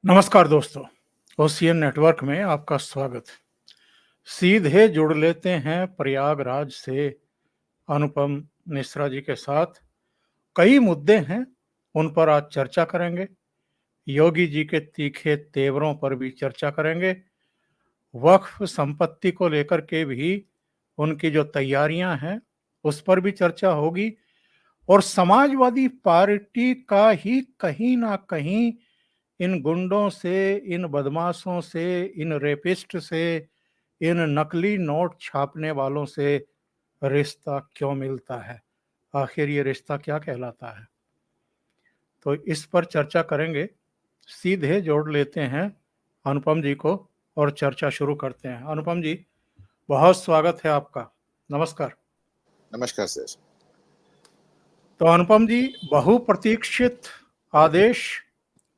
नमस्कार दोस्तों, ocean network में आपका स्वागत। सीधे जुड़ लेते हैं प्रयागराज से अनुपम मिश्रा जी के साथ। कई मुद्दे हैं, उन पर आज चर्चा करेंगे। योगी जी के तीखे तेवरों पर भी चर्चा करेंगे। वक्फ संपत्ति को लेकर के भी उनकी जो तैयारियां हैं, उस पर भी चर्चा होगी। और समाजवादी पार्टी का ही कहीं ना कहीं इन गुंडों से, इन बदमाशों से, इन रेपिस्ट से, इन नकली नोट छापने वालों से रिश्ता क्यों मिलता है? आखिर ये रिश्ता क्या कहलाता है? तो इस पर चर्चा करेंगे। सीधे जोड़ लेते हैं अनुपम जी को और चर्चा शुरू करते हैं। अनुपम जी, बहुत स्वागत है आपका। नमस्कार। नमस्कार सर। तो अनुपम जी, बहुप्रतीक्षित आदेश,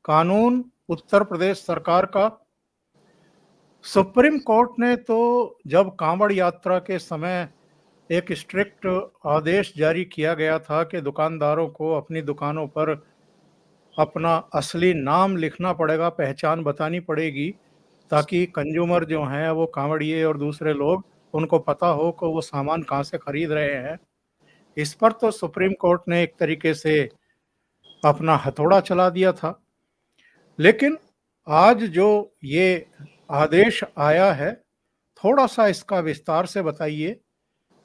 कानून उत्तर प्रदेश सरकार का। सुप्रीम कोर्ट ने तो जब कांवड़ यात्रा के समय एक स्ट्रिक्ट आदेश जारी किया गया था कि दुकानदारों को अपनी दुकानों पर अपना असली नाम लिखना पड़ेगा, पहचान बतानी पड़ेगी, ताकि कंज्यूमर जो हैं वो कांवड़िए और दूसरे लोग, उनको पता हो कि वो सामान कहाँ से खरीद रहे हैं। इस पर तो सुप्रीम कोर्ट ने एक तरीके से अपना हथौड़ा चला दिया था। लेकिन आज जो ये आदेश आया है, थोड़ा सा इसका विस्तार से बताइए।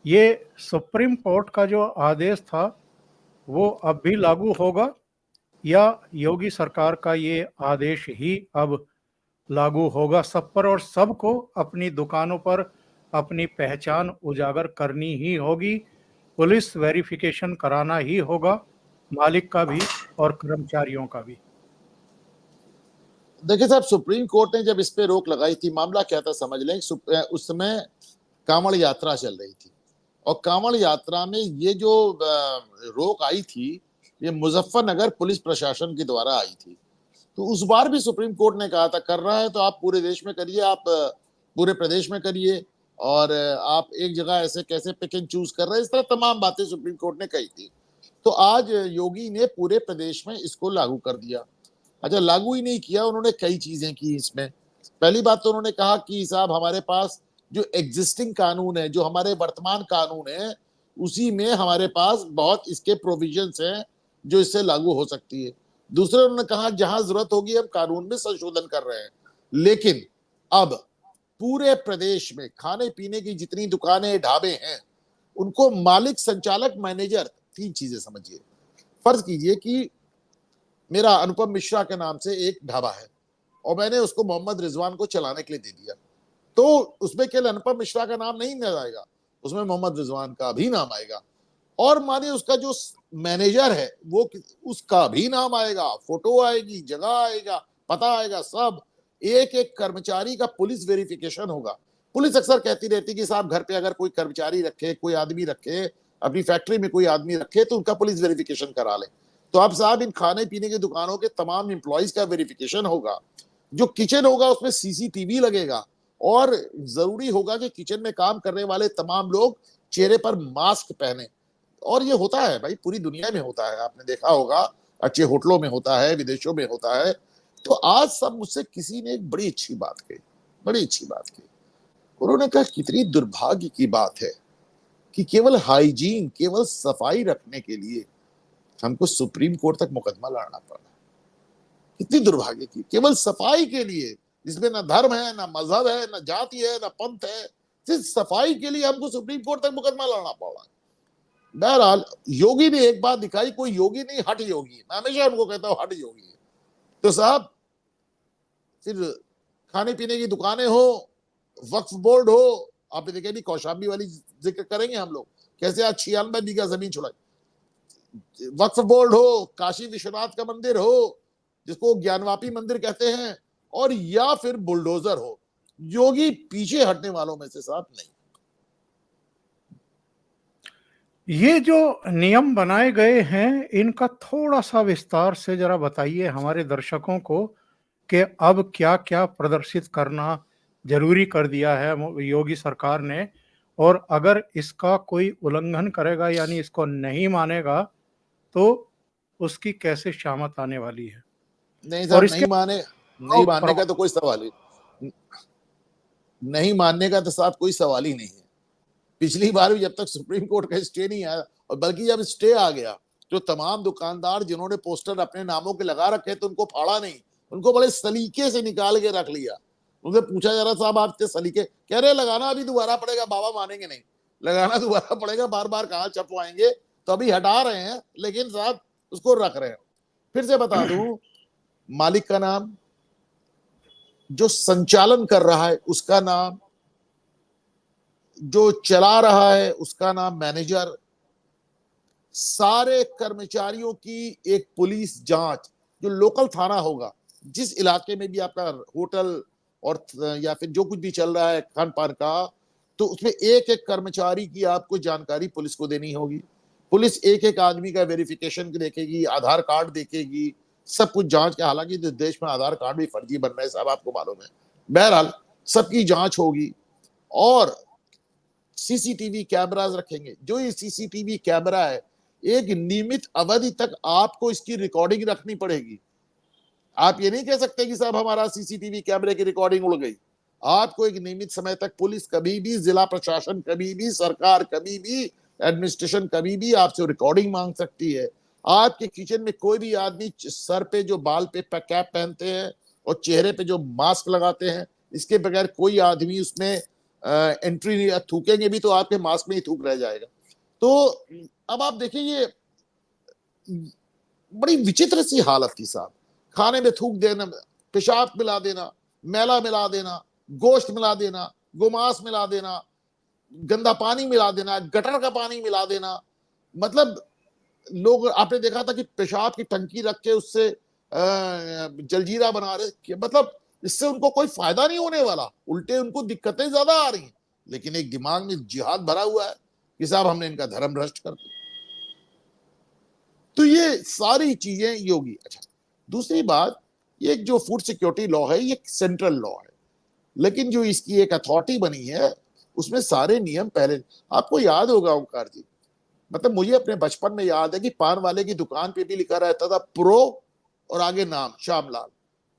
ये सुप्रीम कोर्ट का जो आदेश था वो अब भी लागू होगा, या योगी सरकार का ये आदेश ही अब लागू होगा सब पर, और सबको अपनी दुकानों पर अपनी पहचान उजागर करनी ही होगी, पुलिस वेरिफिकेशन कराना ही होगा, मालिक का भी और कर्मचारियों का भी? देखिए साहब, सुप्रीम कोर्ट ने जब इस पे रोक लगाई थी, मामला क्या था समझ लें। उस समय कांवड़ यात्रा चल रही थी और कांवड़ यात्रा में ये जो रोक आई थी, ये मुजफ्फरनगर पुलिस प्रशासन के द्वारा आई थी। तो उस बार भी सुप्रीम कोर्ट ने कहा था, कर रहा है तो आप पूरे देश में करिए, आप पूरे प्रदेश में करिए, और आप एक जगह ऐसे कैसे पिक एंड चूज कर रहे हैं। इस तरह तमाम बातें सुप्रीम कोर्ट ने कही थी। तो आज योगी ने पूरे प्रदेश में इसको लागू कर दिया। अच्छा, लागू ही नहीं किया, उन्होंने कई चीजें की इसमें। पहली बात तो उन्होंने कहा कि साहब, हमारे पास जो एग्जिस्टिंग कानून है, जो हमारे वर्तमान कानून है, उसी में हमारे पास बहुत इसके प्रोविजंस हैं जो इससे लागू हो सकती है। दूसरे, उन्होंने कहा जहां जरूरत होगी हम कानून में संशोधन कर रहे हैं। लेकिन अब पूरे प्रदेश में खाने पीने की जितनी दुकानें, ढाबे हैं, उनको मालिक, संचालक, मैनेजर, तीन चीजें समझिए। फर्ज कीजिए कि मेरा अनुपम मिश्रा के नाम से एक ढाबा है और मैंने उसको मोहम्मद रिजवान को चलाने के लिए दे दिया, तो उसमें केवल अनुपम मिश्रा का नाम नहीं आएगा, उसमें मोहम्मद रिजवान का भी नाम आएगा। और मानिए उसका जो मैनेजर है वो, उसका भी नाम आएगा, फोटो आएगी, जगह आएगा, पता आएगा, सब। एक एक कर्मचारी का पुलिस वेरिफिकेशन होगा। पुलिस अक्सर कहती रहती कि साहब, घर पे अगर कोई कर्मचारी रखे, कोई आदमी रखे, अपनी फैक्ट्री में कोई आदमी रखे, तो उनका पुलिस वेरिफिकेशन करा ले। तो अब साहब, इन खाने पीने की दुकानों के तमाम एम्प्लॉइज का वेरिफिकेशन होगा। जो किचन होगा उसमें सीसीटीवी लगेगा, और जरूरी होगा कि किचन में काम करने वाले तमाम लोग चेहरे पर मास्क पहने। और ये होता है भाई, पूरी दुनिया में होता है, आपने देखा होगा, अच्छे होटलों में होता है, विदेशों में होता है। तो आज सब मुझसे किसी ने एक बड़ी अच्छी बात कही, बड़ी अच्छी बात की। उन्होंने कहा, कितनी दुर्भाग्य की बात है कि केवल हाइजीन, केवल सफाई रखने के लिए हमको सुप्रीम कोर्ट तक मुकदमा लड़ना पड़ा। कितनी दुर्भाग्य की, केवल सफाई के लिए, जिसमें ना धर्म है, ना मजहब है, ना जाति है, ना पंथ है, सिर्फ सफाई के लिए हमको सुप्रीम कोर्ट तक मुकदमा लड़ना पड़ा। बहरहाल, योगी ने एक बात दिखाई, कोई योगी नहीं, हट योगी। मैं हमेशा उनको कहता हूं, हट योगी। तो साहब, फिर खाने पीने की दुकानें हो, वक्फ बोर्ड हो, आपने देखा नहीं, कौशाम्बी वाली जिक्र करेंगे हम लोग, कैसे आज 96 बीघा जमीन छुड़ाई। वक्फ बोर्ड हो, काशी विश्वनाथ का मंदिर हो, जिसको ज्ञानवापी मंदिर कहते हैं, और या फिर बुलडोजर हो, योगी पीछे हटने वालों में से साहब नहीं। ये जो नियम बनाए गए हैं, इनका थोड़ा सा विस्तार से जरा बताइए हमारे दर्शकों को कि अब क्या क्या प्रदर्शित करना जरूरी कर दिया है योगी सरकार ने, और अगर इसका कोई उल्लंघन करेगा, यानी इसको नहीं मानेगा, तो उसकी कैसे शामत आने वाली है। नहीं और साहब, इसके नहीं माने। नहीं मानने का तो कोई सवाल ही नहीं, मानने का तो साहब कोई सवाल ही नहीं है। पिछली बार भी जब तक सुप्रीम कोर्ट का स्टे नहीं आया, और बल्कि जब स्टे आ गया तो तमाम दुकानदार जिन्होंने पोस्टर अपने नामों के लगा रखे तो उनको फाड़ा नहीं, उनको बड़े सलीके से निकाल के रख लिया। उनसे पूछा जा रहा, साहब आप इतने सलीके, कह रहे लगाना अभी दोबारा पड़ेगा, बाबा मानेंगे नहीं, लगाना दोबारा पड़ेगा, बार बार कहाँ छपवाएंगे, तो अभी हटा रहे हैं, लेकिन साहब उसको रख रहे हैं। फिर से बता दूं, मालिक का नाम, जो संचालन कर रहा है उसका नाम, जो चला रहा है उसका नाम, मैनेजर, सारे कर्मचारियों की एक पुलिस जांच, जो लोकल थाना होगा, जिस इलाके में भी आपका होटल और या फिर जो कुछ भी चल रहा है खान पान का, तो उसमें एक एक कर्मचारी की आपको जानकारी पुलिस को देनी होगी। पुलिस एक एक आदमी का वेरिफिकेशन देखेगी, आधार कार्ड देखेगी, सब कुछ जांच के, हालांकि इस देश में आधार कार्ड भी फर्जी बन रहे हैं साहब, आपको मालूम है। बहरहाल सबकी जांच होगी और सीसीटीवी कैमरास रखेंगे। जो ये सीसीटीवी कैमरा है, एक नियमित अवधि तक आपको इसकी रिकॉर्डिंग रखनी पड़ेगी। आप ये नहीं कह सकते कि साहब हमारा सीसीटीवी कैमरे की रिकॉर्डिंग उड़ गई। आपको एक नियमित समय तक पुलिस कभी भी, जिला प्रशासन कभी भी, सरकार कभी भी, एडमिनिस्ट्रेशन कभी भी आपसे रिकॉर्डिंग मांग सकती है। आपके किचन में कोई भी आदमी सर पे जो बाल पे कैप पहनते हैं और चेहरे पे जो मास्क लगाते हैं, इसके बगैर कोई आदमी उसमें एंट्री नहीं, थूकेंगे भी तो आपके मास्क में ही थूक रह जाएगा। तो अब आप देखिए, ये बड़ी विचित्र सी हालत थी साहब। खाने में थूक देना, पेशाब मिला देना, मैला मिला देना, गोश्त मिला देना, गोमांस मिला देना, गंदा पानी मिला देना, गटर का पानी मिला देना। मतलब लोग, आपने देखा था कि पेशाब की टंकी रख के उससे जलजीरा बना रहे, मतलब इससे उनको कोई फायदा नहीं होने वाला, उल्टे उनको दिक्कतें ज्यादा आ रही हैं। लेकिन एक दिमाग में जिहाद भरा हुआ है कि साहब हमने इनका धर्म भ्रष्ट कर दिया। तो ये सारी चीजें योगी। अच्छा, दूसरी बात, ये जो फूड सिक्योरिटी लॉ है, ये सेंट्रल लॉ है, लेकिन जो इसकी एक अथॉरिटी बनी है, उसमें सारे नियम पहले, आपको याद होगा ओंकार जी, मतलब मुझे अपने बचपन में याद है कि पान वाले की दुकान पे भी लिखा रहता था प्रो और आगे नाम श्यामलाल।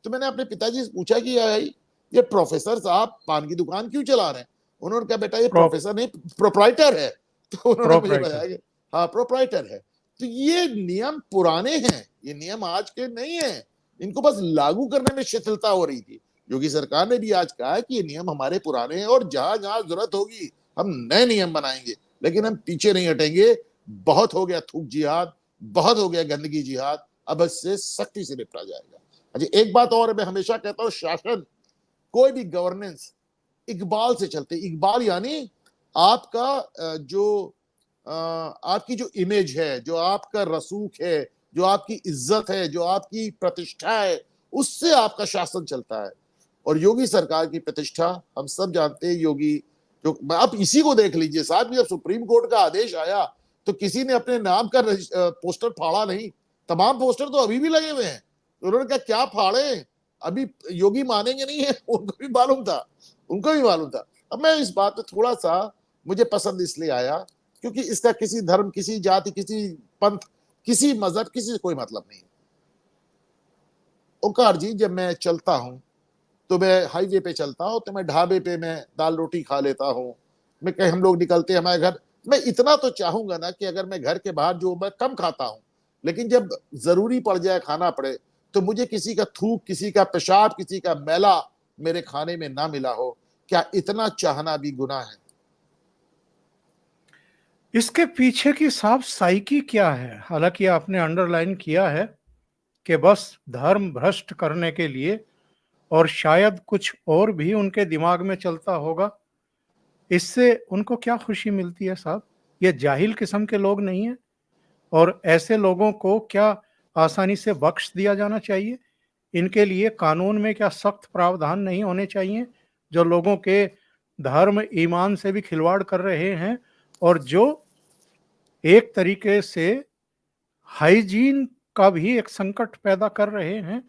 तो मैंने अपने पिताजी से पूछा कि भाई ये प्रोफेसर साहब पान की दुकान क्यों चला रहे हैं? उन्होंने कहा बेटा ये प्रोफेसर नहीं, प्रोप्राइटर है। तो उन्होंने मुझे बताया कि हाँ प्रोप्राइटर है। तो ये नियम पुराने हैं, ये नियम आज के नहीं है, इनको बस लागू करने में शिथिलता हो रही थी। योगी सरकार ने भी आज कहा है कि ये नियम हमारे पुराने हैं और जहां जहां जरूरत होगी हम नए नियम बनाएंगे, लेकिन हम पीछे नहीं हटेंगे। बहुत हो गया थूक जिहाद, बहुत हो गया गंदगी जिहाद, अब इससे सख्ती से निपटा जाएगा। अच्छा, एक बात और मैं हमेशा कहता हूं, शासन, कोई भी गवर्नेंस इकबाल से चलते। इकबाल यानी आपका जो आपकी जो इमेज है, जो आपका रसूख है, जो आपकी इज्जत है, जो आपकी प्रतिष्ठा है, उससे आपका शासन चलता है। और योगी सरकार की प्रतिष्ठा हम सब जानते हैं। योगी जो, आप इसी को देख लीजिए साहब, जब सुप्रीम कोर्ट का आदेश आया तो किसी ने अपने नाम का पोस्टर फाड़ा नहीं, तमाम पोस्टर तो अभी भी लगे हुए हैं। उन्होंने कहा क्या फाड़े, अभी योगी मानेंगे नहीं है। उनको भी मालूम था, उनको भी मालूम था। अब मैं इस बात पे थोड़ा सा, मुझे पसंद इसलिए आया क्योंकि इसका किसी धर्म, किसी जाति, किसी पंथ, किसी मजहब, किसी से कोई मतलब नहीं। ओंकार जी, जब मैं चलता हूं तो मैं हाईवे पे चलता हूं तो मैं ढाबे पे मैं दाल रोटी खा लेता हूं। मैं कहीं, हम लोग निकलते हैं हमारे घर, मैं इतना तो चाहूंगा ना कि अगर मैं घर के बाहर, जो मैं कम खाता हूं, लेकिन जब जरूरी पड़ जाए, खाना पड़े, तो मुझे किसी का थूक, किसी का पेशाब, किसी का मैला मेरे खाने में ना मिला हो। क्या इतना चाहना भी गुनाह है? इसके पीछे की साफ साइकी क्या है? हालांकि आपने अंडरलाइन किया है कि बस धर्म भ्रष्ट करने के लिए, और शायद कुछ और भी उनके दिमाग में चलता होगा। इससे उनको क्या खुशी मिलती है साहब? ये जाहिल किस्म के लोग नहीं हैं, और ऐसे लोगों को क्या आसानी से बख्श दिया जाना चाहिए? इनके लिए कानून में क्या सख्त प्रावधान नहीं होने चाहिए, जो लोगों के धर्म ईमान से भी खिलवाड़ कर रहे हैं, और जो एक तरीके से हाइजीन का भी एक संकट पैदा कर रहे हैं?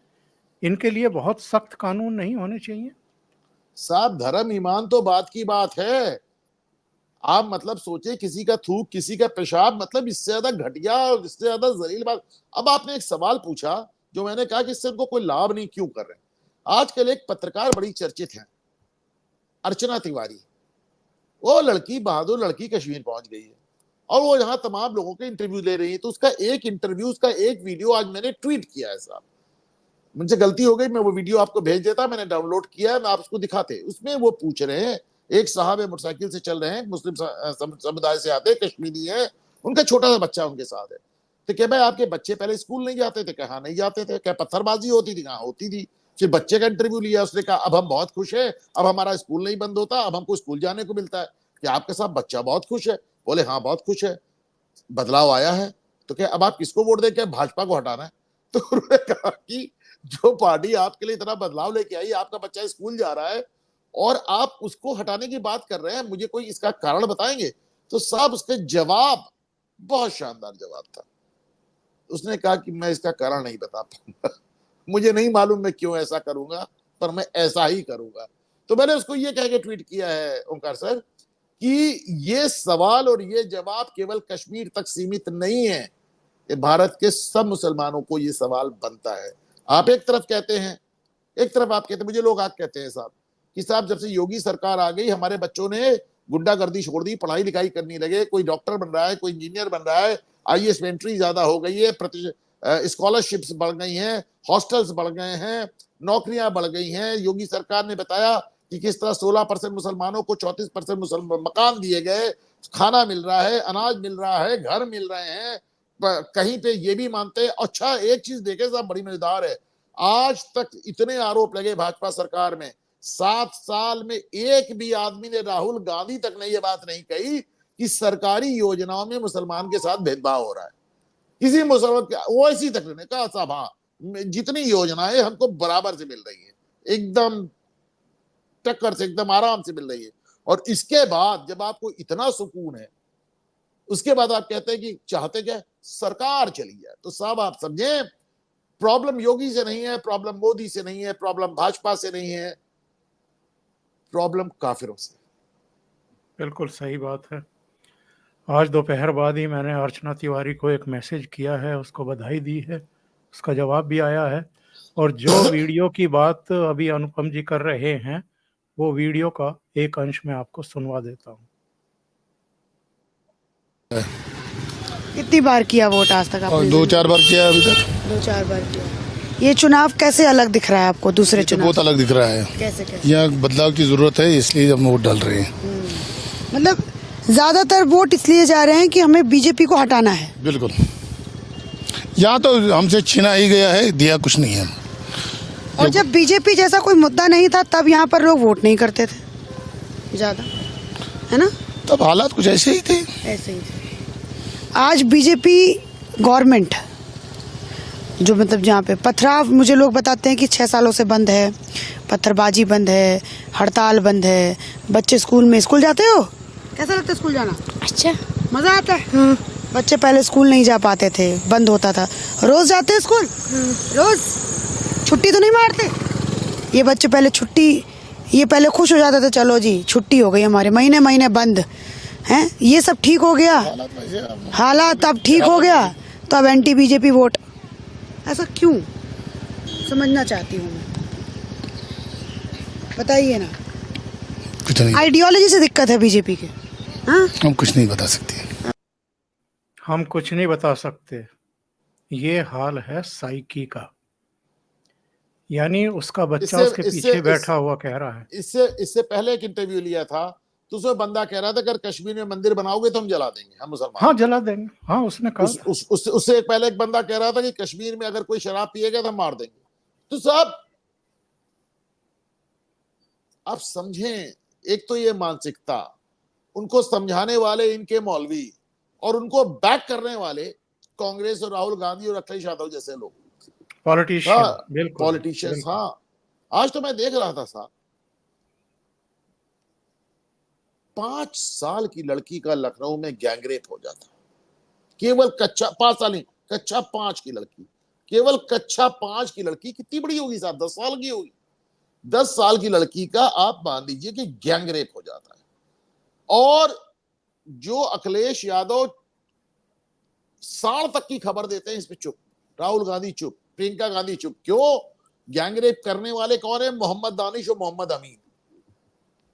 इनके लिए बहुत सख्त कानून नहीं होने चाहिए? साहब धर्म ईमान तो बात की बात है। आप मतलब सोचे, किसी का थूक, किसी का पेशाब, मतलब इससे ज्यादा घटिया और इससे ज्यादा जलील बात। अब आपने एक सवाल पूछा जो मैंने कहा कि इससे उनको कोई लाभ नहीं, क्यों कर रहे हैं? आजकल एक पत्रकार बड़ी चर्चित है, अर्चना तिवारी। वो लड़की, बहादुर लड़की, कश्मीर पहुंच गई है और वो यहाँ तमाम लोगों के इंटरव्यू ले रही है। तो उसका एक इंटरव्यू, उसका एक वीडियो आज मैंने ट्वीट किया है साहब। मुझसे गलती हो गई, मैं वो वीडियो आपको भेज देता, मैंने डाउनलोड किया है, मैं आप उसको दिखाते। उसमें वो पूछ रहे हैं, एक साहब है मोटरसाइकिल से चल रहे हैं, मुस्लिम समुदाय से आते हैं, कश्मीरी है, उनका छोटा सा बच्चा उनके साथ है। तो क्या भाई आपके बच्चे पहले स्कूल नहीं जाते थे? कहा नहीं जाते थे। क्या पत्थरबाजी होती थी? कहा होती थी। फिर बच्चे का इंटरव्यू लिया, उसने कहा अब हम बहुत खुश है, अब हमारा स्कूल नहीं बंद होता, अब हमको स्कूल जाने को मिलता है। क्या आपके साथ बच्चा बहुत खुश है? बोले हाँ बहुत खुश है, बदलाव आया है। तो क्या अब आप किसको वोट दें? क्या भाजपा को हटाना है? तो उन्होंने कहा कि जो पार्टी आपके लिए इतना बदलाव लेके आई, आपका बच्चा स्कूल जा रहा है और आप उसको हटाने की बात कर रहे हैं, मुझे कोई इसका कारण बताएंगे? तो साहब उसके जवाब बहुत शानदार जवाब था। उसने कहा कि मैं इसका कारण नहीं बता पाऊंगा, मुझे नहीं मालूम मैं क्यों ऐसा करूंगा, पर मैं ऐसा ही करूंगा। तो मैंने उसको ये कह के ट्वीट किया है ओंकार सर कि ये सवाल और ये जवाब केवल कश्मीर तक सीमित नहीं है, ये भारत के सब मुसलमानों को ये सवाल बनता है। आप एक तरफ कहते हैं, एक तरफ आप कहते हैं, मुझे लोग आज कहते हैं साहब कि साहब जब से योगी सरकार आ गई हमारे बच्चों ने गुंडागर्दी छोड़ दी, पढ़ाई लिखाई करने लगे, कोई डॉक्टर बन रहा है, कोई इंजीनियर बन रहा है, आईएएस में एंट्री ज्यादा हो गई है, स्कॉलरशिप्स बढ़ गई हैं, हॉस्टल्स बढ़ गए हैं, नौकरियां बढ़ गई हैं। योगी सरकार ने बताया कि किस तरह 16% मुसलमानों को 34% मुसलमान मकान दिए गए, खाना मिल रहा है, अनाज मिल रहा है, घर मिल रहे हैं। कहीं पे ये भी मानते हैं। अच्छा एक चीज देखे साहब बड़ी मजेदार है, आज तक इतने आरोप लगे भाजपा सरकार में, 7 साल में एक भी आदमी ने, राहुल गांधी तक ने यह बात नहीं कही कि सरकारी योजनाओं में मुसलमान के साथ भेदभाव हो रहा है। किसी मुसलमान वो ऐसी तक ने कहा साहब हाँ जितनी योजनाएं हमको बराबर से मिल रही है, एकदम टक्कर से, एकदम आराम से मिल रही है। और इसके बाद जब आपको इतना सुकून है, उसके बाद आप कहते हैं कि चाहते क्या सरकार चली जाए। तो साहब आप समझे, प्रॉब्लम योगी से नहीं है, प्रॉब्लम मोदी से नहीं है, प्रॉब्लम भाजपा से नहीं है, प्रॉब्लम काफिरों से। बिल्कुल सही बात है। आज दोपहर बाद ही मैंने अर्चना तिवारी को एक मैसेज किया है, उसको बधाई दी है, उसका जवाब भी आया है। और जो वीडियो की बात अभी अनुपम जी कर रहे हैं, वो वीडियो का एक अंश मैं आपको सुनवा देता हूँ। कितनी बार किया वोट आज तक और आपने? 2-4 बार किया अभी तक। 2-4 बार किया। ये चुनाव कैसे अलग दिख रहा है आपको दूसरे तो चुनाव बहुत अलग दिख रहा है। कैसे कैसे? यहाँ बदलाव की जरूरत है, इसलिए हम वोट डाल रहे हैं। मतलब ज्यादातर वोट इसलिए जा रहे हैं कि हमें बीजेपी को हटाना है। बिल्कुल, यहाँ तो हमसे छीना ही गया है, दिया कुछ नहीं है। और जब बीजेपी जैसा कोई मुद्दा नहीं था तब यहाँ पर लोग वोट नहीं करते थे ज्यादा, है ना? तब हालात कुछ ऐसे ही थे। ऐसे ही थे। आज बीजेपी गवर्नमेंट जो मतलब जहाँ पे पथराव, मुझे लोग बताते हैं कि 6 सालों से बंद है, पत्थरबाजी बंद है, हड़ताल बंद है, बच्चे स्कूल जाते हो? कैसा लगता है स्कूल जाना? अच्छा, मजा आता है। बच्चे पहले स्कूल नहीं जा पाते थे, बंद होता था। रोज जाते हैं स्कूल? रोज? छुट्टी तो नहीं मारते? ये बच्चे पहले छुट्टी, ये पहले खुश हो जाते थे, चलो जी छुट्टी हो गई हमारे, महीने महीने बंद हैं। ये सब ठीक हो गया, हालात अब ठीक हो गया, तो अब एंटी बीजेपी वोट। ऐसा क्यों, समझना चाहती हूँ मैं, बताइए ना। कुछ नहीं, आइडियोलॉजी से दिक्कत है बीजेपी के। हाँ, हम कुछ नहीं बता सकते। हम कुछ नहीं बता सकते, ये हाल है साइकी का। यानी उसका बच्चा उसके पीछे बैठा हुआ कह रहा है। इससे पहले एक इंटरव्यू लिया था तो उसमें बंदा कह रहा था अगर कश्मीर में मंदिर बनाओगे तो हम जला देंगे, हम मुसलमान। हाँ जला देंगे, हाँ उसने कहा। उससे पहले एक बंदा कह रहा था कि कश्मीर में अगर कोई शराब पिएगा तो हम मार देंगे। तो साहब आप समझें, एक तो ये मानसिकता, उनको समझाने वाले इनके मौलवी और उनको बैक करने वाले कांग्रेस और राहुल गांधी और अखिलेश यादव जैसे लोग, पॉलिटिशियंस। हाँ, आज तो मैं देख रहा था साहब, 5 साल की लड़की का लखनऊ में गैंगरेप हो जाता, केवल कच्चा 5 साल नहीं, कच्चा 5 की लड़की, केवल कच्चा 5 की लड़की, कितनी बड़ी होगी साहब? 10 साल की होगी। 10 साल की लड़की का आप मान लीजिए कि गैंगरेप हो जाता है। और जो अखिलेश यादव साल तक की खबर देते हैं इस पे चुप, राहुल गांधी चुप, प्रियंका गांधी चुप। क्यों? गैंगरेप करने वाले कौन है? मोहम्मद दानिश और मोहम्मद अमीन।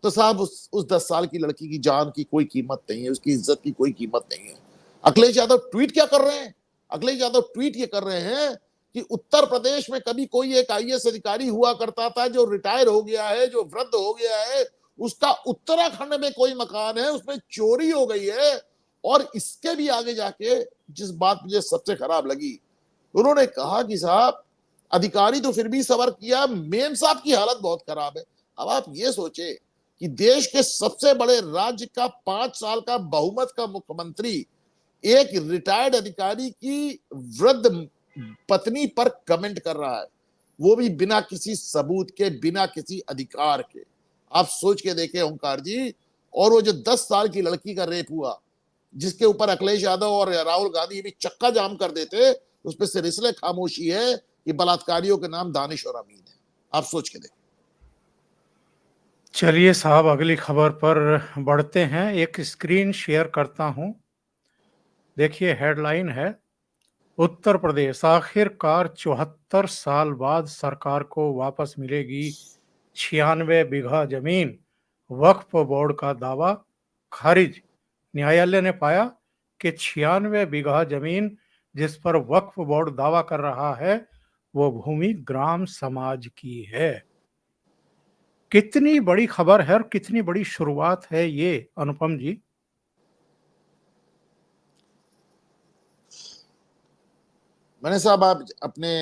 तो साहब उस 10 साल की लड़की की जान की कोई कीमत नहीं है, उसकी इज्जत की कोई कीमत नहीं है। अखिलेश यादव ट्वीट क्या कर रहे हैं? अखिलेश यादव ट्वीट ये कर रहे हैं कि उत्तर प्रदेश में कभी कोई एक आईएएस अधिकारी हुआ करता था जो रिटायर हो गया है, जो वृद्ध हो गया है, उसका उत्तराखंड में कोई मकान है, उसमें चोरी हो गई है। और इसके भी आगे जाके जिस बात मुझे सबसे खराब लगी, उन्होंने कहा कि साहब अधिकारी तो फिर भी सबर किया, मेम साहब की हालत बहुत खराब है। अब आप ये सोचे कि देश के सबसे बड़े राज्य का 5 साल का बहुमत का मुख्यमंत्री एक रिटायर्ड अधिकारी की वृद्ध पत्नी पर कमेंट कर रहा है, वो भी बिना किसी सबूत के, बिना किसी अधिकार के। आप सोच के देखें ओंकार जी। और वो जो 10 साल की लड़की का रेप हुआ, जिसके ऊपर अखिलेश यादव और राहुल गांधी भी चक्का जाम कर देते, उस पर सिर इसलिए खामोशी है कि बलात्कारियों के नाम दानिश और अमीन है। आप सोच के देखें। चलिए साहब, अगली खबर पर बढ़ते हैं। एक स्क्रीन शेयर करता हूं। देखिए, हेडलाइन है, उत्तर प्रदेश आखिरकार 74 साल बाद सरकार को वापस मिलेगी 96 बीघा जमीन, वक्फ बोर्ड का दावा खारिज। न्यायालय ने पाया कि 96 बीघा जमीन जिस पर वक्फ बोर्ड दावा कर रहा है वो भूमि ग्राम समाज की है। कितनी बड़ी खबर है और कितनी बड़ी शुरुआत है ये, अनुपम जी। मैंने साहब आप अपने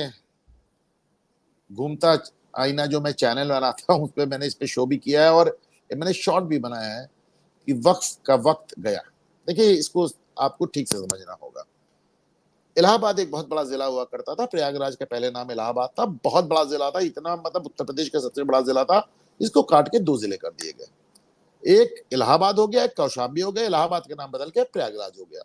घूमता आईना जो मैं चैनल बनाता हूं, उस पर मैंने इस पे शो भी किया है और मैंने शॉर्ट भी बनाया है कि वक्फ का वक्त गया। देखिए, इसको आपको ठीक से समझना होगा। इलाहाबाद एक बहुत बड़ा जिला हुआ करता था। प्रयागराज का पहले नाम इलाहाबाद था। बहुत बड़ा जिला था, इतना मतलब उत्तर प्रदेश का सबसे बड़ा जिला था। इसको काट के 2 जिले कर दिए गए, एक इलाहाबाद हो गया, एक कौशाम्बी हो गया। इलाहाबाद का नाम बदल के प्रयागराज हो गया।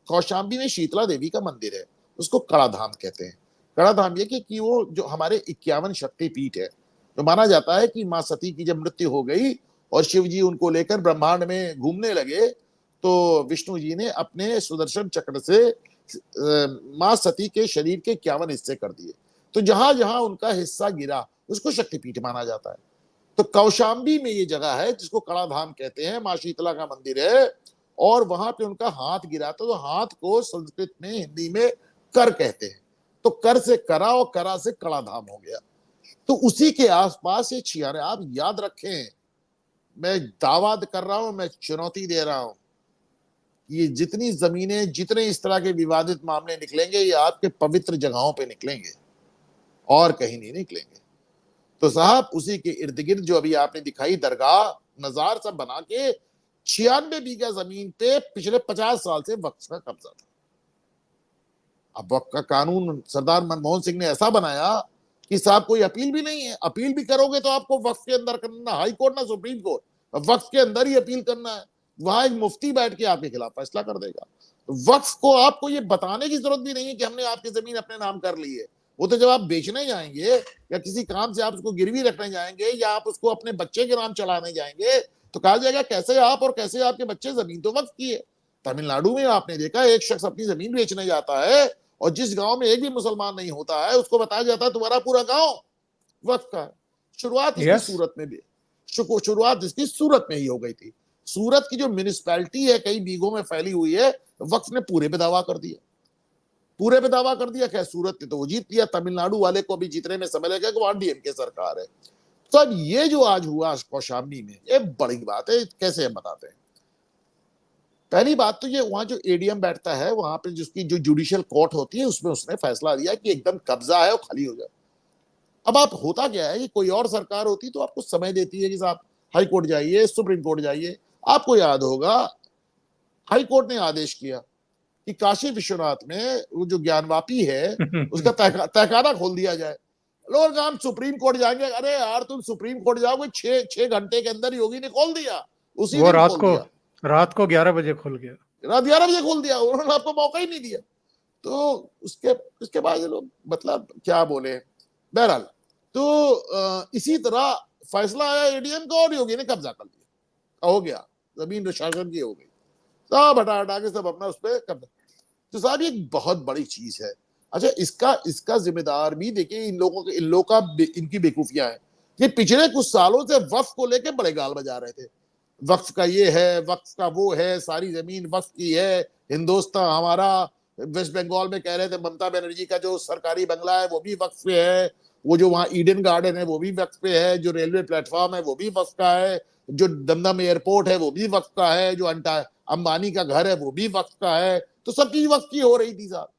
कौशाम्बी में शीतला देवी का मंदिर है, उसको कड़ा धाम कहते हैं। कड़ा धाम ये कि वो जो हमारे 51 शक्तिपीठ है, तो माना जाता है कि माँ सती की जब मृत्यु हो गई और शिव जी उनको लेकर ब्रह्मांड में घूमने लगे, तो विष्णु जी ने अपने सुदर्शन चक्र से माँ सती के शरीर के 51 हिस्से कर दिए। तो जहां जहां उनका हिस्सा गिरा उसको शक्तिपीठ माना जाता है। तो कौशाम्बी में ये जगह है जिसको कड़ा धाम कहते हैं, माँ शीतला का मंदिर है। और वहां पे उनका हाथ गिरा था, तो हाथ को संस्कृत में, हिंदी में कर कहते हैं। तो कर से करा और करा से कड़ा धाम हो गया। तो उसी के आसपास ये छियारे, आप याद रखें, मैं दावा कर रहा हूं, मैं चुनौती दे रहा हूं, ये जितनी जमीनें, जितने इस तरह के विवादित मामले निकलेंगे, ये आपके पवित्र जगहों पे निकलेंगे और कहीं नहीं निकलेंगे। तो साहब उसी के इर्द गिर्द जो अभी आपने दिखाई दरगाह नजार सब बना के 96 बीघा जमीन पे पिछले 50 साल से वक्फ का कब्जा था। अब वक्फ का कानून सरदार मनमोहन सिंह ने ऐसा बनाया कि साहब कोई अपील भी नहीं है। अपील भी करोगे तो आपको वक्फ के अंदर करना, हाई कोर्ट ना सुप्रीम कोर्ट, वक्फ के अंदर ही अपील करना है। वहां एक मुफ्ती बैठ के आपके खिलाफ फैसला कर देगा। वक्फ को आपको ये बताने की जरूरत भी नहीं है कि हमने आपकी जमीन अपने नाम कर ली है। वो तो जब आप बेचने जाएंगे या किसी काम से आप उसको गिरवी रखने जाएंगे या आप उसको अपने बच्चे के नाम चलाने जाएंगे, तो कहा जाएगा कैसे आप और कैसे आपके बच्चे, जमीन तो वक्फ की है। तमिलनाडु में आपने देखा एक शख्स अपनी जमीन बेचने जाता है और जिस गांव में एक भी मुसलमान नहीं होता है उसको बताया जाता है तुम्हारा पूरा गांव वक्फ का है। शुरुआत इसकी सूरत में भी, शुरुआत इसकी सूरत में ही हो गई थी। सूरत की जो म्यूनिसिपैलिटी है कई बीघों में फैली हुई है, वक्फ ने पूरे पे दावा कर दिया, पूरे पे दावा कर दिया। क्या सूरत ने तो वो जीत लिया, तमिलनाडु वाले को भी जीतने में समय लगेगा, वहां डीएमके सरकार है। तो अब ये जो आज हुआ कौशाम्बी में, ये बड़ी बात है। कैसे हम बताते हैं? पहली बात तो ये, वहां जो एडीएम बैठता है, वहां पे जिसकी जो जुडिशियल कोर्ट होती है, उसमें उसने फैसला दिया कि एकदम कब्जा है और खाली हो जाए। अब आप, होता क्या है कि कोई और सरकार होती तो आपको समय देती है कि साहब हाई कोर्ट जाइए, सुप्रीम कोर्ट जाइए। आपको याद होगा हाई कोर्ट ने आदेश किया कि काशी विश्वनाथ में वो जो ज्ञानवापी है उसका तहखाना खोल दिया जाए। लोग हम सुप्रीम कोर्ट जाएंगे, अरे यार तुम सुप्रीम कोर्ट जाओगे, 6 घंटे के अंदर योगी ने खोल दिया, उसी दिन खोल दिया। रात को 11 बजे खुल गया, रात 11 बजे खोल दिया, उन्होंने आपको मौका ही नहीं दिया। तो उसके बाद लोग मतलब क्या बोले। बहरहाल, तो इसी तरह फैसला आया एडीएम का और योगी ने कब्जा कर लिया, हो गया, जमीन शासन की हो गई, सब हटा हटा के सब अपना उस पर कब्जा। तो साहब ये एक बहुत बड़ी चीज है। अच्छा, इसका इसका जिम्मेदार भी देखिए इन लोगों का इनकी बेवकूफियां है कि पिछले कुछ सालों से वक्फ को लेके बड़े गाल बजा रहे थे। वक्फ का ये है, वक्फ का वो है, सारी जमीन वक्फ की है, हिंदुस्तान हमारा। वेस्ट बंगाल में कह रहे थे ममता बनर्जी का जो सरकारी बंगला है वो भी वक्फ पे है, वो जो वहाँ ईडन गार्डन है वो भी वक्फ पे है, जो रेलवे प्लेटफॉर्म है वो भी वक्फ का है, जो दमदम एयरपोर्ट है वो भी वक्फ का है, जो अंबानी का घर है वो भी वक्फ का है। तो सब चीज वक्फ की हो रही थी साहब।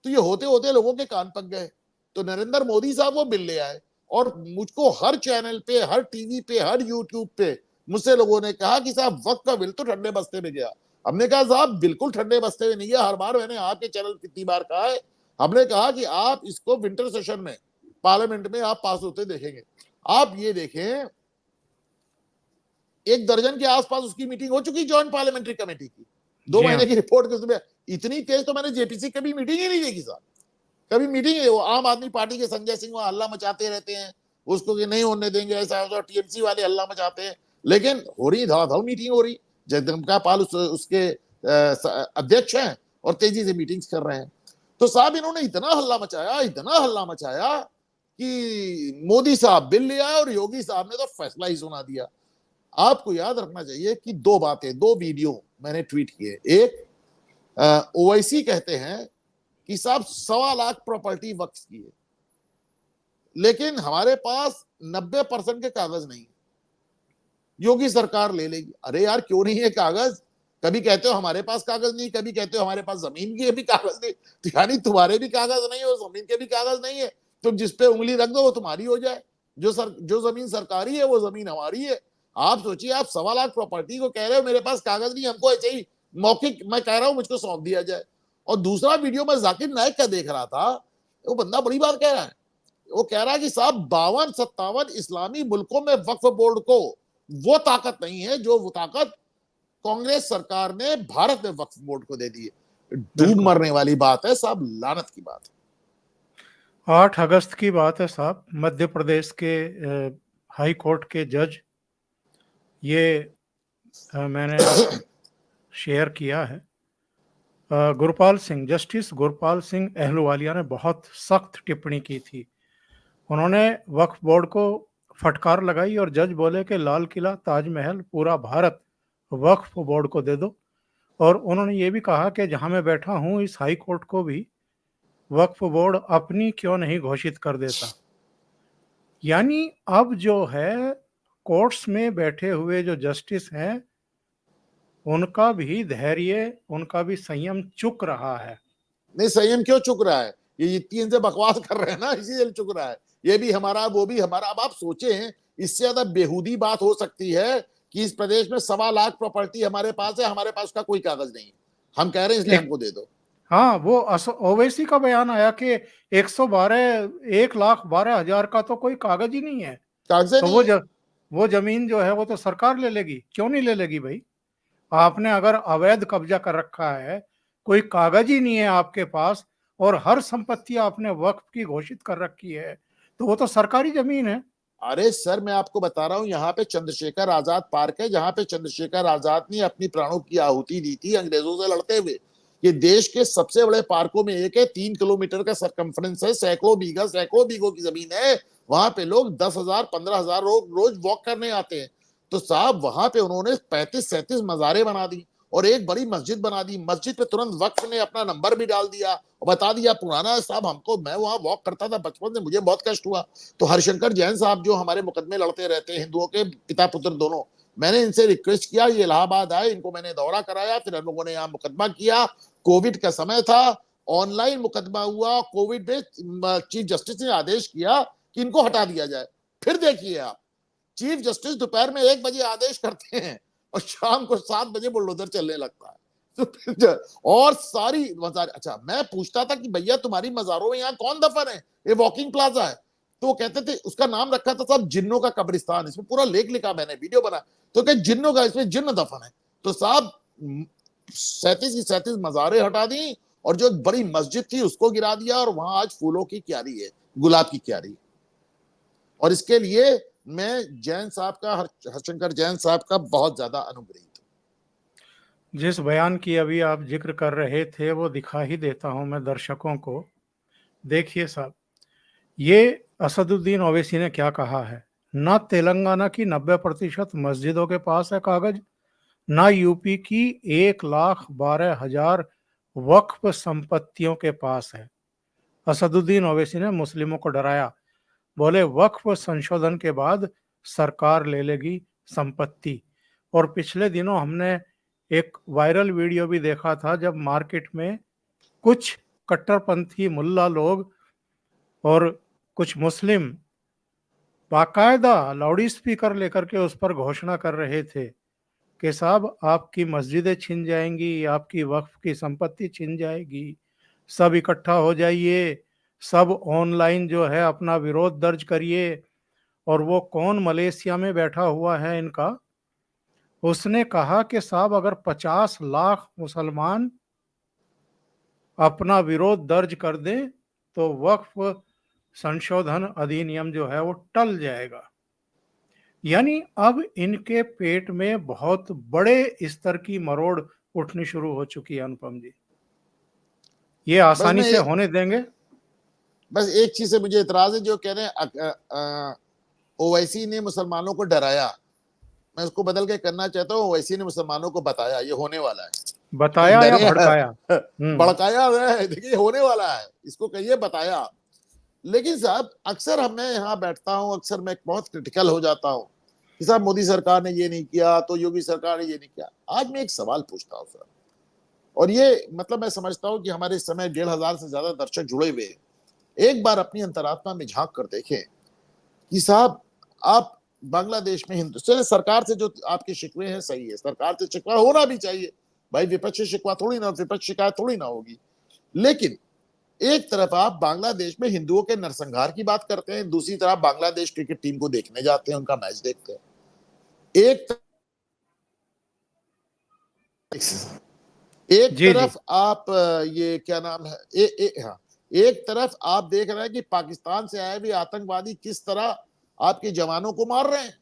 तो ये होते होते लोगों के कान पक गए। तो नरेंद्र मोदी साहब वो बिल ले आए और मुझको हर चैनल पे, हर टीवी पे, हर यूट्यूब पे मुझसे लोगों ने कहा कि साहब वक्त का बिल तो ठंडे बस्ते में गया। हमने कहा साहब बिल्कुल ठंडे बस्ते में नहीं गया। हर बार मैंने आपके चैनल कितनी बार कहा है, हमने कहा कि आप इसको विंटर सेशन में पार्लियामेंट में आप पास होते देखेंगे। आप ये देखें 1 दर्जन के आसपास उसकी मीटिंग हो चुकी जॉइंट पार्लियामेंट्री कमेटी की, 2 महीने की रिपोर्ट के उसमें। इतनी तेज तो मैंने जेपीसी कभी मीटिंग ही नहीं देखी साहब। कभी मीटिंग है, वो आम आदमी पार्टी के संजय सिंह वहां हल्ला मचाते रहते हैं उसको कि नहीं होने देंगे, ऐसा होता। टीएमसी वाले हल्ला मचाते हैं, लेकिन हो रही धड़ाधड़ मीटिंग हो रही। जगदम्बिका पाल उसके अध्यक्ष हैं और तेजी से मीटिंग्स कर रहे हैं। तो साहब इन्होंने इतना हल्ला मचाया कि मोदी साहब बिल ले आए और योगी साहब ने तो फैसला ही सुना दिया। आपको याद रखना चाहिए कि 2 बातें, 2 वीडियो मैंने ट्वीट किए। एक, ओवैसी कहते हैं कि साहब 1.25 लाख प्रॉपर्टी वक्फ की है, लेकिन हमारे पास 90% के कागज नहीं, योगी सरकार ले लेगी। अरे यार क्यों नहीं है कागज? कभी कहते हो हमारे पास कागज नहीं, कभी कहते हो हमारे पास जमीन के भी कागज नहीं। तो यानी तुम्हारे भी कागज नहीं और जमीन के भी कागज नहीं है, तुम जिस पे उंगली रख दो वो तुम्हारी हो जाए। जो जमीन सरकारी है वो जमीन हमारी है। आप सोचिए, आप 1.25 लाख प्रॉपर्टी को कह रहे हो मेरे पास कागज नहीं, हमको ऐसे ही मौखिक मैं कह रहा हूं मुझको सौंप दिया जाए। और दूसरा वीडियो मैं जाकिर नाइक का देख रहा था, वो बंदा बड़ी बात कह रहा है। वो कह रहा है कि साहब 52-57 इस्लामी मुल्कों में वक्फ बोर्ड को वो ताकत नहीं है जो वो ताकत कांग्रेस सरकार ने भारत में वक्फ बोर्ड को दे दी है। डूब मरने वाली बात है साहब, लानत की बात है। 8 अगस्त की बात है साहब, मध्य प्रदेश के हाई कोर्ट के जज, ये मैंने शेयर किया है। गुरपाल सिंह, जस्टिस गुरपाल सिंह अहलूवालिया ने बहुत सख्त टिप्पणी की थी। उन्होंने वक्फ बोर्ड को फटकार लगाई और जज बोले कि लाल किला, ताजमहल, पूरा भारत वक्फ बोर्ड को दे दो। और उन्होंने ये भी कहा कि जहां मैं बैठा हूं इस हाई कोर्ट को भी वक्फ बोर्ड अपनी क्यों नहीं घोषित कर देता। यानी अब जो है कोर्ट्स में बैठे हुए जो जस्टिस हैं उनका भी धैर्य, उनका भी संयम चुक रहा है। नहीं, संयम क्यों चुक रहा है? ये इतनी इनसे बकवास कर रहे हैं ना, इसीलिए चुक रहा है। ये भी हमारा वो भी हमारा। अब आप सोचें, इससे ज्यादा बेहूदी बात हो सकती है कि इस प्रदेश में 1.25 लाख प्रॉपर्टी हमारे पास है, हमारे पास उसका कोई कागज नहीं है, हम कह रहे हैं इसलिए हमको दे दो। हाँ, वो ओवैसी का बयान आया कि 1,12,00,000 का तो कोई कागज ही नहीं है, कागज तो नहीं है। वो जमीन जो है वो तो सरकार ले लेगी। क्यों नहीं ले लेगी भाई? आपने अगर अवैध कब्जा कर रखा है, कोई कागज ही नहीं है आपके पास और हर संपत्ति आपने वक्फ की घोषित कर रखी है, तो वो तो सरकारी जमीन है। अरे सर, मैं आपको बता रहा हूं, यहाँ पे चंद्रशेखर आजाद पार्क है, जहां पे चंद्रशेखर आजाद ने अपनी प्राणों की आहुति दी थी अंग्रेजों से लड़ते हुए। ये देश के सबसे बड़े पार्कों में एक है, 3 किलोमीटर का सरकमफ्रेंस है, सैकड़ों बीघों की जमीन है। वहां पे लोग 10,000 15,000 लोग रोज वॉक करने आते हैं। तो साहब वहां पे उन्होंने 35-37 मज़ारें बना दी और एक बड़ी मस्जिद बना दी। मस्जिद पे तुरंत वक्फ ने अपना नंबर भी डाल दिया और बता दिया पुराना साहब हमको, मैं वहां वॉक करता था बचपन में, मुझे बहुत कष्ट हुआ। तो हरिशंकर जैन साहब जो हमारे मुकदमे लड़ते रहते हैं, हिंदुओं के पिता पुत्र दोनों, मैंने इनसे रिक्वेस्ट किया, ये इलाहाबाद आए, इनको मैंने दौरा कराया, फिर हम लोगों ने यहाँ मुकदमा किया। कोविड का समय था, ऑनलाइन मुकदमा हुआ। कोविड में चीफ जस्टिस ने आदेश किया कि इनको हटा दिया जाए। फिर देखिए आप, चीफ जस्टिस दोपहर में 1 बजे आदेश करते हैं और शाम को 7 बजे बुलडोजर चलने लगता है। तो और सारी मजार, अच्छा मैं पूछता था कि भैया तुम्हारी मजारों में यहाँ कौन दफन है? ये वॉकिंग प्लाजा है। तो वो कहते थे, उसका नाम रखा था साहब जिन्नों का कब्रिस्तान, इसमें पूरा लेख लिखा, मैंने वीडियो बना। तो क्या जिन्नों का, इसमें जिन्न दफन है। तो साहब 37 की 37 मजारें हटा दी और जो एक बड़ी मस्जिद थी उसको गिरा दिया और वहां आज फूलों की क्यारी है, गुलाब की क्यारी। और इसके लिए मैं जैन साहब का, हरशंकर जैन साहब का बहुत ज्यादा अनुग्रहित हूं। जिस बयान की अभी आप जिक्र कर रहे थे वो दिखा ही देता हूं मैं दर्शकों को देखिए साहब, ये असदुद्दीन ओवैसी ने क्या कहा है। ना तेलंगाना की 90% मस्जिदों के पास है कागज, ना यूपी की 1,12,000 वक्फ संपत्तियों के पास है। असदुद्दीन ओवैसी ने मुस्लिमों को डराया, बोले वक्फ संशोधन के बाद सरकार ले लेगी संपत्ति। और पिछले दिनों हमने एक वायरल वीडियो भी देखा था, जब मार्केट में कुछ कट्टरपंथी मुल्ला लोग और कुछ मुस्लिम बाकायदा लाउड स्पीकर लेकर के उस पर घोषणा कर रहे थे कि साहब आपकी मस्जिदें छिन जाएंगी, आपकी वक्फ की संपत्ति छिन जाएगी, सब इकट्ठा हो जाइए, सब ऑनलाइन जो है अपना विरोध दर्ज करिए। और वो कौन मलेशिया में बैठा हुआ है इनका, उसने कहा कि साहब अगर 50 लाख मुसलमान अपना विरोध दर्ज कर दें तो वक्फ संशोधन अधिनियम जो है वो टल जाएगा। यानी अब इनके पेट में बहुत बड़े स्तर की मरोड़ उठनी शुरू हो चुकी है। अनुपम जी, ये बस आसानी मैं से होने देंगे? बस एक चीज से मुझे इतराज है, जो कह रहे हैं ओवैसी ने मुसलमानों को डराया। मैं उसको बदल के करना चाहता हूँ, ओवैसी ने मुसलमानों को बताया ये होने वाला है। बताया या डरे भड़काया? भड़काया है, देखिए होने वाला है, इसको कहिए बताया। लेकिन साहब अक्सर मैं यहाँ बैठता हूँ, अक्सर मैं बहुत क्रिटिकल हो जाता हूँ कि साहब मोदी सरकार ने ये नहीं किया तो योगी सरकार ने ये नहीं किया। आज मैं एक सवाल पूछता हूँ सर, और ये मतलब मैं समझता हूँ कि हमारे इस समय 1,500 से ज्यादा दर्शक जुड़े हुए हैं। एक बार अपनी अंतरात्मा में झांक कर देखें कि साहब आप बांग्लादेश में हिंदुस्तान सरकार से जो आपके शिकवे हैं सही है, सरकार से शिकवा होना भी चाहिए भाई, विपक्ष से शिकवा थोड़ी ना, विपक्ष शिकायत थोड़ी ना होगी। लेकिन एक तरफ आप बांग्लादेश में हिंदुओं के नरसंहार की बात करते हैं, दूसरी तरफ बांग्लादेश क्रिकेट टीम को देखने जाते हैं, उनका मैच देखते हैं। एक जी जी। तरफ आप ये क्या नाम है, हाँ, एक तरफ आप देख रहे हैं कि पाकिस्तान से आए हुए आतंकवादी किस तरह आपके जवानों को मार रहे हैं,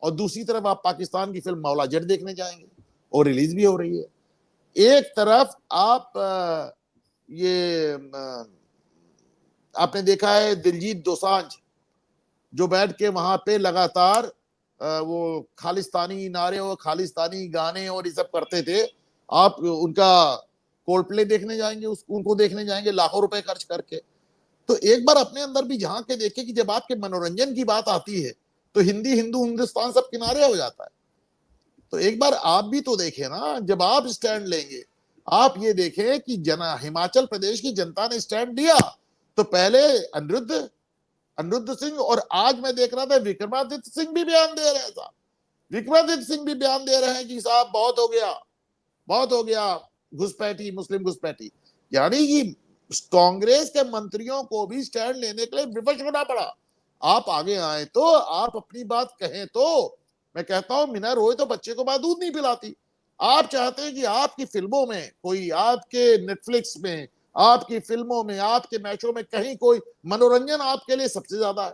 और दूसरी तरफ आप पाकिस्तान की फिल्म मौला जट देखने जाएंगे और रिलीज भी हो रही है। एक तरफ आप ये आपने देखा है दिलजीत दोसांझ जो बैठ के वहां पे लगातार वो खालिस्तानी नारे और खालिस्तानी गाने और ये सब करते थे। आप उनका कोल्ड प्ले देखने जाएंगे, उनको देखने जाएंगे लाखों रुपए खर्च करके। तो एक बार अपने अंदर भी झांक के देखें कि जब आपके मनोरंजन की बात आती है तो हिंदी हिंदू हिंदुस्तान सब किनारे हो जाता है। तो एक बार आप भी तो देखें ना, जब आप स्टैंड लेंगे, आप ये देखें कि हिमाचल प्रदेश की जनता ने स्टैंड लिया तो पहले अनिरुद्ध सिंह, और आज मैं देख रहा था विक्रमादित्य सिंह भी बयान दे रहे थे, विक्रमादित्य सिंह भी बयान दे रहे हैं कि साहब बहुत हो गया घुसपैठी, मुस्लिम घुसपैठी। यानी कि कांग्रेस के मंत्रियों को भी स्टैंड लेने के लिए विपक्ष होना पड़ा। आप आगे आए तो आप अपनी बात कहें तो मैं कहता हूं मिना रोए तो बच्चे को मां दूध नहीं पिलाती। आप चाहते हैं कि आपकी फिल्मों में कोई, आपके नेटफ्लिक्स में, आपकी फिल्मों में, आपके मैचों में कहीं कोई मनोरंजन आपके लिए सबसे ज्यादा है,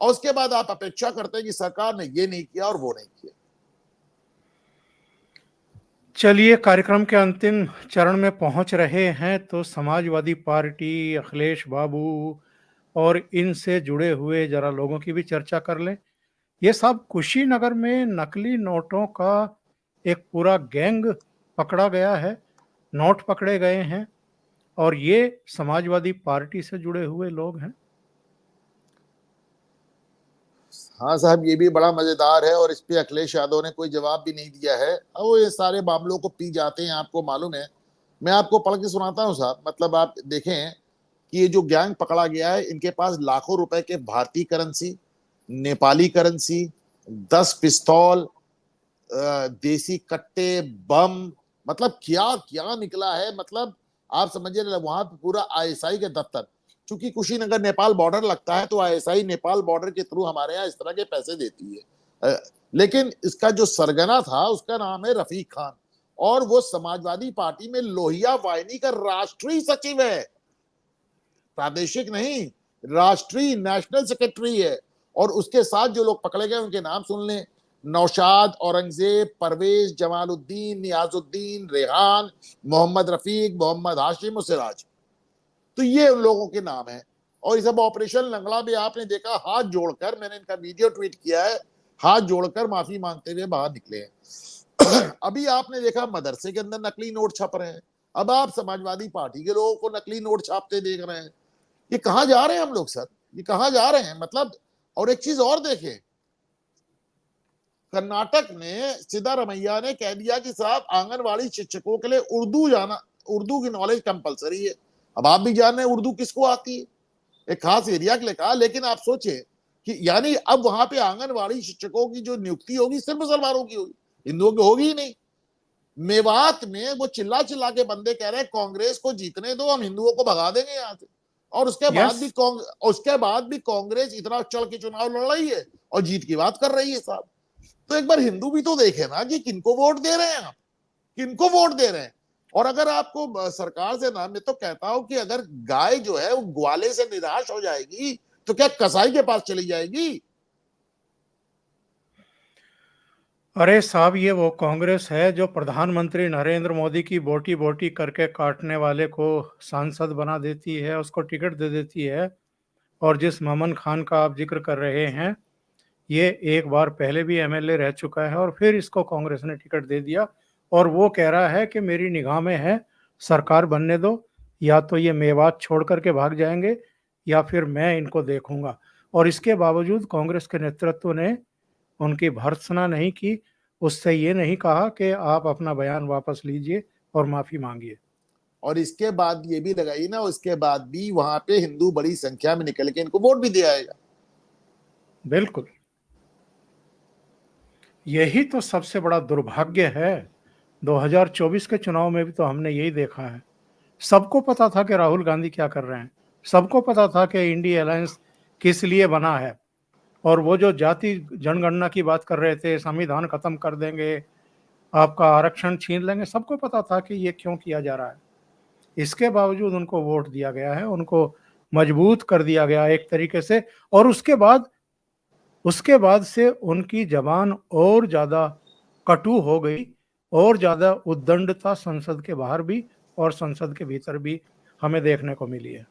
और उसके बाद आप अपेक्षा करते हैं कि सरकार ने ये नहीं किया और वो नहीं किया। चलिए, कार्यक्रम के अंतिम चरण में पहुंच रहे हैं, तो समाजवादी पार्टी, अखिलेश बाबू और इनसे जुड़े हुए जरा लोगों की भी चर्चा कर लें। ये सब कुशीनगर में नकली नोटों का एक पूरा गैंग पकड़ा गया है, नोट पकड़े गए हैं, और ये समाजवादी पार्टी से जुड़े हुए लोग हैं। हाँ साहब, ये भी बड़ा मजेदार है, और इस पे अखिलेश यादव ने कोई जवाब भी नहीं दिया है। अब वो ये सारे मामलों को पी जाते हैं, आपको मालूम है। मैं आपको पढ़ के सुनाता हूँ साहब, मतलब आप देखें कि ये जो गैंग पकड़ा गया है, इनके पास लाखों रुपए के भारतीय करेंसी, नेपाली करेंसी, 10 पिस्तौल, देसी कट्टे, बम, मतलब क्या क्या निकला है। मतलब आप समझिए वहां पे पूरा आईएसआई के दफ्तर, चूंकि कुशीनगर नेपाल बॉर्डर लगता है तो आईएसआई नेपाल बॉर्डर के थ्रू हमारे यहाँ इस तरह के पैसे देती है। लेकिन इसका जो सरगना था उसका नाम है रफीक खान, और वो समाजवादी पार्टी में लोहिया वाहिनी का राष्ट्रीय सचिव है, प्रादेशिक नहीं, राष्ट्रीय नेशनल सेक्रेटरी है। और उसके साथ जो लोग पकड़े गए उनके नाम सुन लें: नौशाद, औरंगजेब, परवेज, जमालुद्दीन, नियाजुद्दीन, रेहान, मोहम्मद रफीक, मोहम्मद हाशिम और सिराज। तो ये उन लोगों के नाम है। और ये सब ऑपरेशन लंगड़ा में आपने देखा, हाथ जोड़कर, मैंने इनका वीडियो ट्वीट किया है, हाथ जोड़कर माफी मांगते हुए बाहर निकले हैं। अभी आपने देखा मदरसे के अंदर नकली नोट छप रहे हैं, अब आप समाजवादी पार्टी के लोगों को नकली नोट छापते देख रहे हैं। ये कहां जा रहे हैं हम लोग सर, ये कहां जा रहे हैं मतलब। और एक चीज और देखें, कर्नाटक में सिद्धारमैया ने कह दिया कि साहब आंगनवाड़ी शिक्षकों के लिए उर्दू की नॉलेज कंपलसरी है। अब आप भी जान रहे हैं उर्दू किसको आती है, एक खास एरिया के लिए कहा, लेकिन आप सोचे कि यानी अब वहां पे आंगनवाड़ी शिक्षकों की जो नियुक्ति होगी सिर्फ मुसलमानों की होगी, हिंदुओं की होगी ही नहीं। मेवात में वो चिल्ला चिल्ला के बंदे कह रहे हैं कांग्रेस को जीतने दो, हम हिंदुओं को भगा देंगे यहाँ से। और उसके बाद भी कांग्रेस इतना चढ़ के चुनाव लड़ रही है और जीत की बात कर रही है साहब। तो एक बार हिंदू भी तो देखे ना कि किनको वोट दे रहे हैं आप, किनको वोट दे रहे हैं। और अगर आपको सरकार से ना, मैं तो कहता हूं कि अगर गाय जो है वो ग्वाले से निराश हो जाएगी तो क्या कसाई के पास चली जाएगी? अरे साहब, ये वो कांग्रेस है जो प्रधानमंत्री नरेंद्र मोदी की बोटी बोटी करके काटने वाले को सांसद बना देती है, उसको टिकट दे देती है। और जिस ममन खान का आप जिक्र कर रहे हैं, ये एक बार पहले भी एमएलए रह चुका है और फिर इसको कांग्रेस ने टिकट दे दिया। और वो कह रहा है कि मेरी निगाह में है, सरकार बनने दो, या तो ये मेवात छोड़ करके भाग जाएंगे या फिर मैं इनको देखूंगा। और इसके बावजूद कांग्रेस के नेतृत्व ने उनकी भर्त्सना नहीं की, उससे ये नहीं कहा कि आप अपना बयान वापस लीजिए और माफी मांगिए। और इसके बाद ये भी लगाई ना, उसके बाद भी वहां पे हिंदू बड़ी संख्या में निकल के इनको वोट भी दे आएगा। बिल्कुल, यही तो सबसे बड़ा दुर्भाग्य है। 2024 के चुनाव में भी तो हमने यही देखा है। सबको पता था कि राहुल गांधी क्या कर रहे हैं, सबको पता था कि इंडिया अलायंस किस लिए बना है। और वो जो जाति जनगणना की बात कर रहे थे, संविधान खत्म कर देंगे, आपका आरक्षण छीन लेंगे, सबको पता था कि ये क्यों किया जा रहा है। इसके बावजूद उनको वोट दिया गया है, उनको मजबूत कर दिया गया एक तरीके से। और उसके बाद से उनकी जबान और ज्यादा कटु हो गई, और ज्यादा उद्दंडता संसद के बाहर भी और संसद के भीतर भी हमें देखने को मिली है।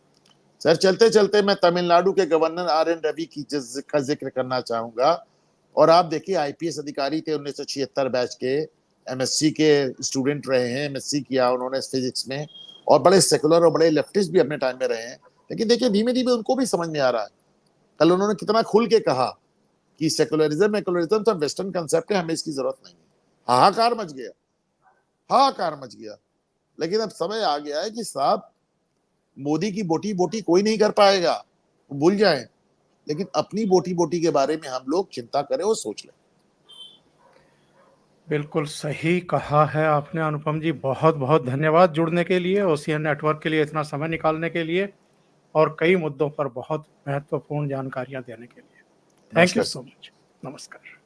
सर चलते चलते मैं तमिलनाडु के गवर्नर RN रवि का जिक्र करना चाहूंगा। और आप देखिए, आईपीएस अधिकारी थे 1976 बैच के, MSc के स्टूडेंट रहे हैं, MSc किया उन्होंने फिजिक्स में, और बड़े सेकुलर और बड़े लेफ्टिस्ट भी अपने टाइम में रहे हैं। लेकिन देखिए धीमे धीमे उनको भी समझ में आ रहा है। कल उन्होंने कितना खुल के कहा कि सेकुलरिज्म तो वेस्टर्न कंसेप्ट है, हमें इसकी जरूरत नहीं है। हाहाकार मच गया, हाहाकार मच गया। लेकिन अब समय आ गया है कि साहब मोदी की बोटी बोटी कोई नहीं कर पाएगा, भूल जाएं। लेकिन अपनी बोटी बोटी के बारे में हम लोग चिंता करें और सोच लें। बिल्कुल सही कहा है आपने अनुपम जी, बहुत बहुत धन्यवाद जुड़ने के लिए, ओशियन नेटवर्क के लिए इतना समय निकालने के लिए, और कई मुद्दों पर बहुत महत्वपूर्ण जानकारियां देने के लिए। थैंक यू नमस्कार। So much. नमस्कार।